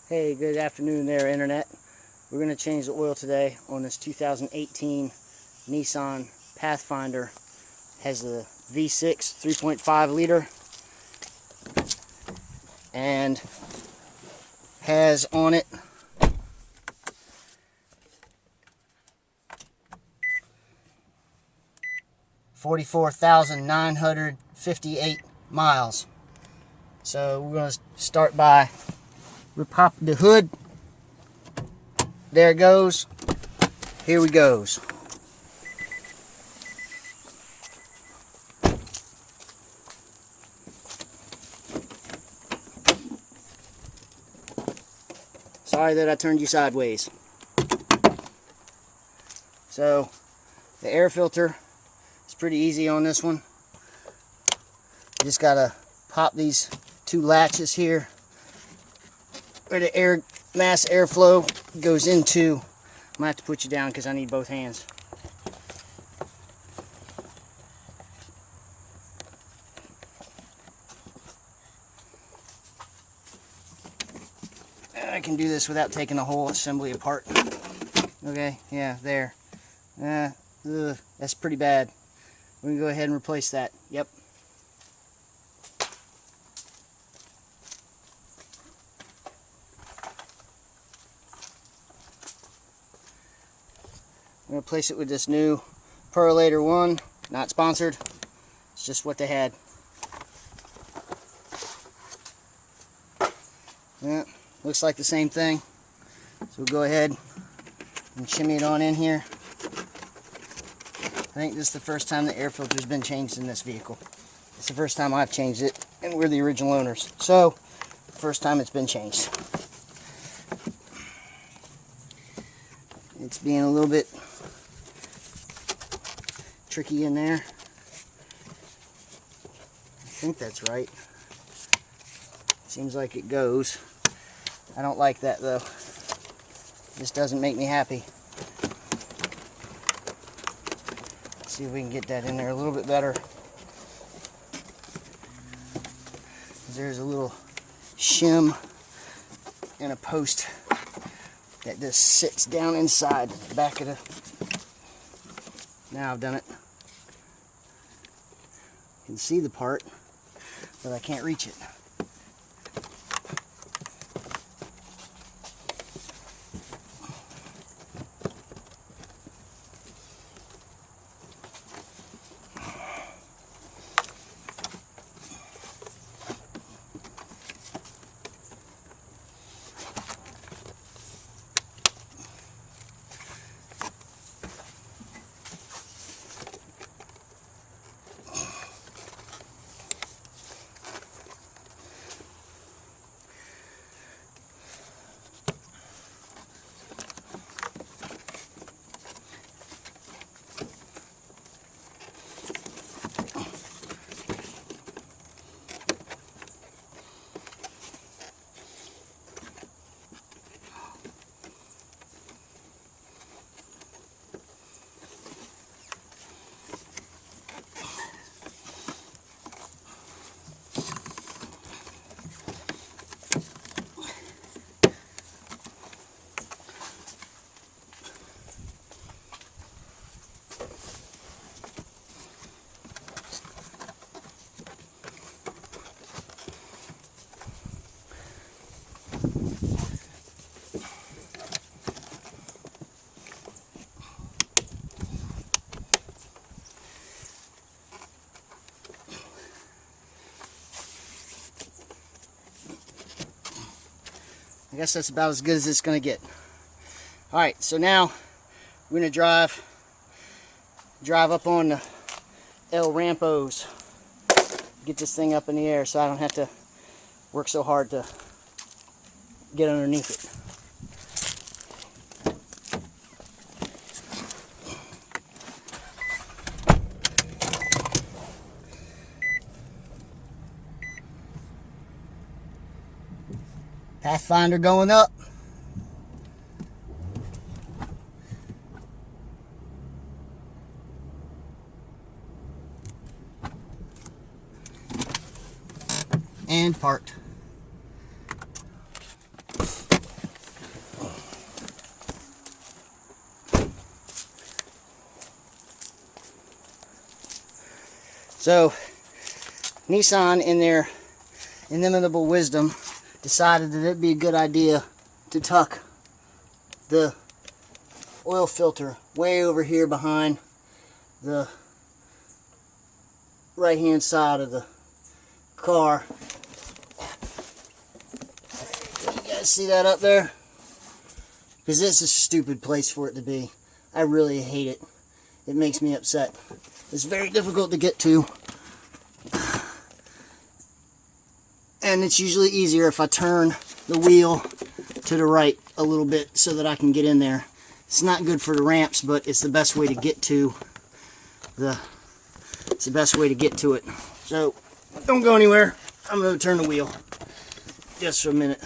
Hey, good afternoon there, Internet. We're going to change the oil today on this 2018 Nissan Pathfinder. Has the V6 3.5 liter and has on it $44,958 miles. So we're going to start by repopping the hood. There it goes. Here we goes. Sorry that I turned you sideways. So the air filter is pretty easy on this one. You just gotta pop these two latches here where the air mass airflow goes into. I'm gonna have to put you down because I need both hands. I can do this without taking the whole assembly apart. Okay, yeah, there. That's pretty bad. We can go ahead and replace that. Yep. I'm going to replace it with this new Perlator one. Not sponsored. It's just what they had. Yeah, looks like the same thing. So we'll go ahead and shimmy it on in here. I think this is the first time the air filter's been changed in this vehicle. It's the first time I've changed it, and we're the original owners. So, first time it's been changed. It's being a little bit tricky in there. I think that's right. Seems like it goes. I don't like that though. This doesn't make me happy. Let's see if we can get that in there a little bit better. There's a little shim and a post that just sits down inside the back of the... Now I've done it. You can see the part, but I can't reach it. I guess that's about as good as it's going to get. Alright, so now we're going to drive up on the El Rampos. Get this thing up in the air so I don't have to work so hard to get underneath it. Pathfinder going up. And parked. So Nissan, in their inimitable wisdom, decided that it'd be a good idea to tuck the oil filter way over here behind the right hand side of the car. You guys see that up there? Because this is a stupid place for it to be. I really hate it. It makes me upset. It's very difficult to get to. And it's usually easier if I turn the wheel to the right a little bit so that I can get in there. It's not good for the ramps, but it's the best way to get to it's the best way to get to it. So don't go anywhere. I'm going to turn the wheel just for a minute.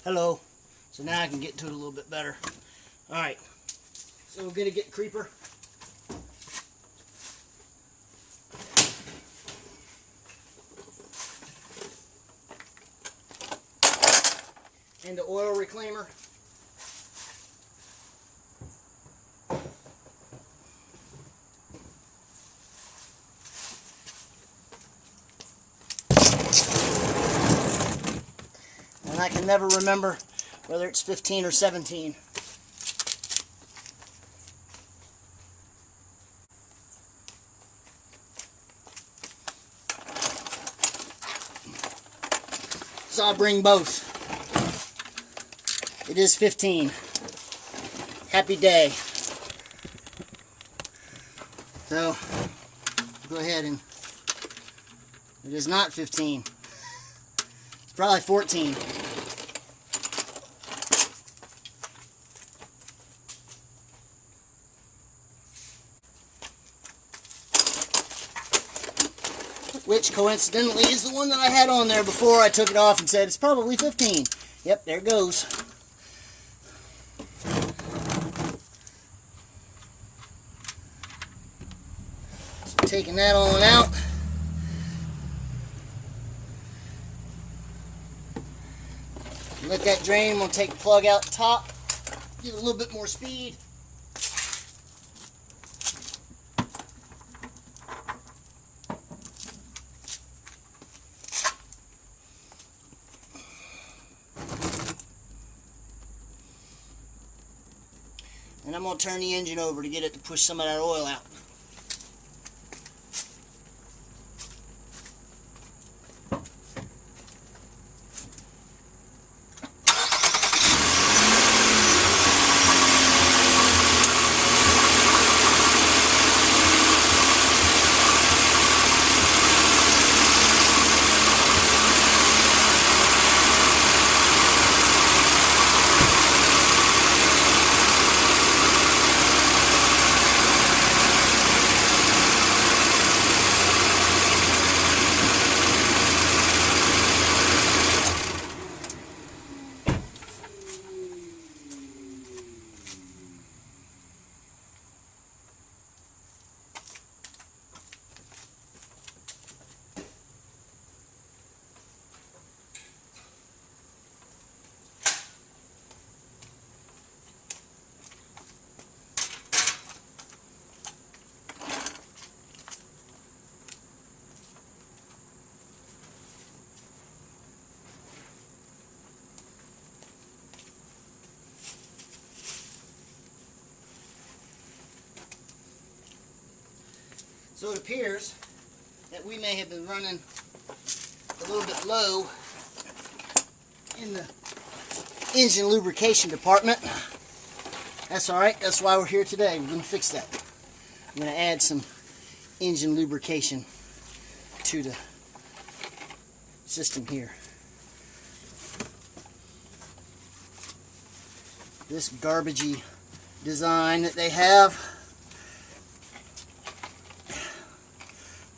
Hello. So now I can get to it a little bit better. Alright. So we're going to get creeper. And the oil reclaimer. I can never remember whether it's 15 or 17. So I'll bring both. It is 15. Happy day. So go ahead, and it is not 15. It's probably 14. Which coincidentally is the one that I had on there before I took it off and said it's probably 15. Yep, there it goes. So taking that on out. Let that drain. I'm going to take the plug out the top. Give it a little bit more speed. And I'm going to turn the engine over to get it to push some of that oil out. So it appears that we may have been running a little bit low in the engine lubrication department. That's alright, that's why we're here today. We're going to fix that. I'm going to add some engine lubrication to the system here. This garbagey design that they have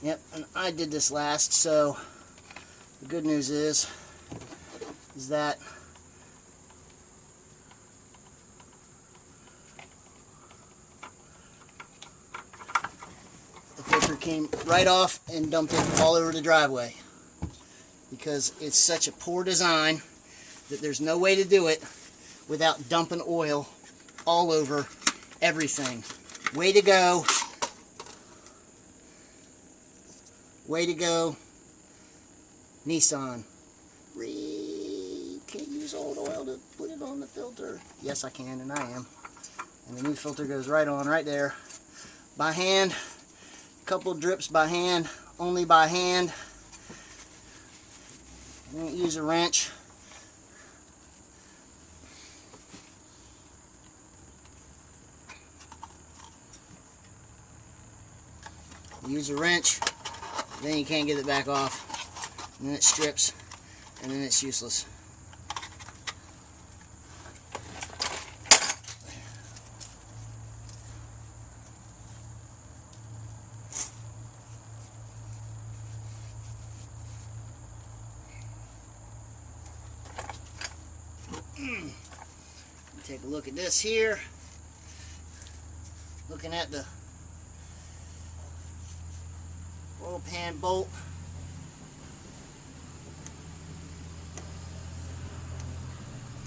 Yep, and I did this last, so the good news is that the filter came right off and dumped it all over the driveway, because it's such a poor design that there's no way to do it without dumping oil all over everything. Way to go. Way to go, Nissan. Can't use old oil to put it on the filter. Yes, I can, and I am. And the new filter goes right on, right there. By hand. A couple drips by hand. Only by hand. I don't use a wrench. Use a wrench, then you can't get it back off, and then it strips, and then it's useless. Take a look at this here. Looking at the oil pan bolt.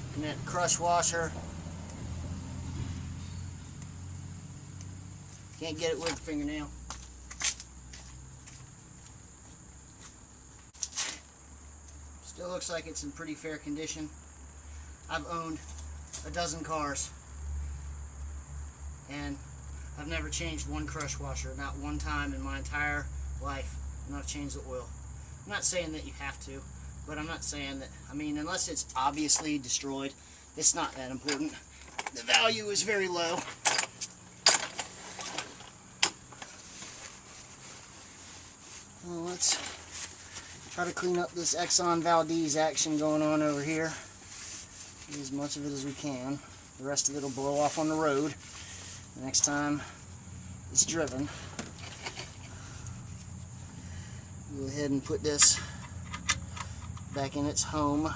Looking at the crush washer. Can't get it with the fingernail. Still looks like it's in pretty fair condition. I've owned a dozen cars, and I've never changed one crush washer, not one time in my entire life. I'm not changed the oil. I'm not saying that you have to, but I'm not saying that, I mean, unless it's obviously destroyed, it's not that important. The value is very low. Well, let's try to clean up this Exxon Valdez action going on over here. Get as much of it as we can. The rest of it will blow off on the road the next time it's driven. Go ahead and put this back in its home.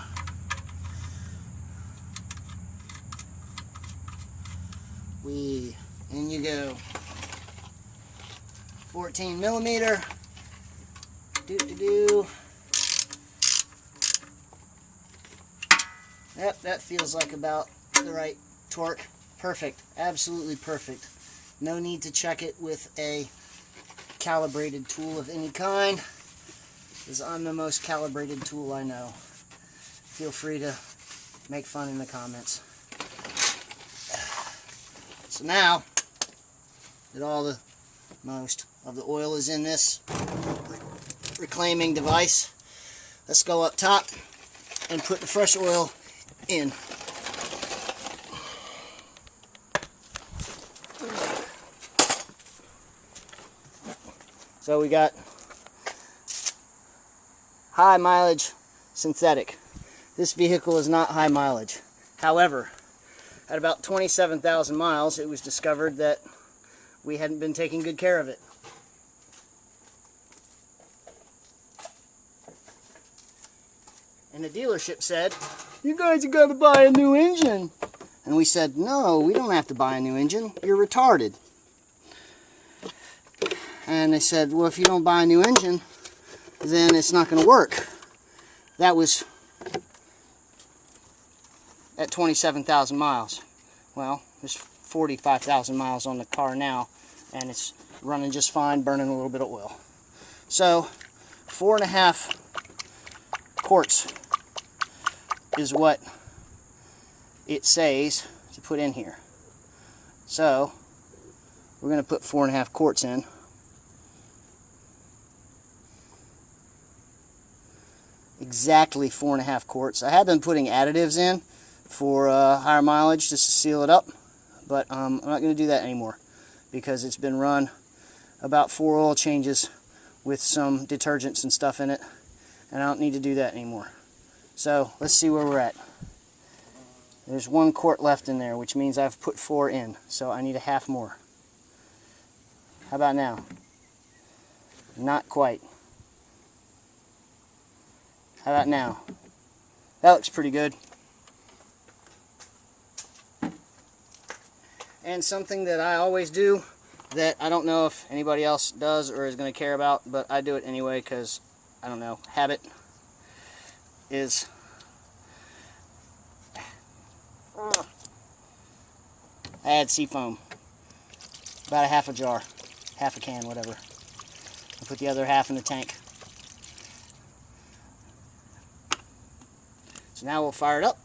In you go. 14 millimeter. Yep, that feels like about the right torque. Perfect. Absolutely perfect. No need to check it with a calibrated tool of any kind, because I'm the most calibrated tool I know. Feel free to make fun in the comments. So now that most of the oil is in this reclaiming device, let's go up top and put the fresh oil in. So we got high mileage synthetic. This vehicle is not high mileage. However, at about 27,000 miles, it was discovered that we hadn't been taking good care of it. And the dealership said, "You guys have got to buy a new engine." And we said, "No, we don't have to buy a new engine. You're retarded." And they said, "Well, if you don't buy a new engine, then it's not going to work." That was at 27,000 miles. Well, there's 45,000 miles on the car now, and it's running just fine, burning a little bit of oil. So 4.5 quarts is what it says to put in here. So we're going to put 4.5 quarts in. Exactly 4.5 quarts. I have been putting additives in for higher mileage just to seal it up, but I'm not going to do that anymore because it's been run about 4 oil changes with some detergents and stuff in it, and I don't need to do that anymore. So let's see where we're at. There's 1 quart left in there, which means I've put 4 in, so I need a half more. How about now? Not quite. How about now? That looks pretty good. And something that I always do that I don't know if anybody else does or is going to care about, but I do it anyway because, I don't know, habit, is I add seafoam. About a half a jar, half a can, whatever. I put the other half in the tank. So now we'll fire it up.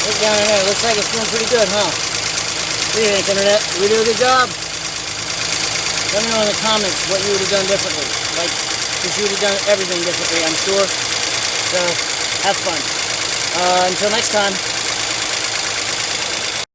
Look down in there. Looks like it's doing pretty good, huh? What do you think, Internet? Did we do a good job? Let me know in the comments what you would have done differently. Like, because you would have done everything differently, I'm sure. So, have fun. Until next time.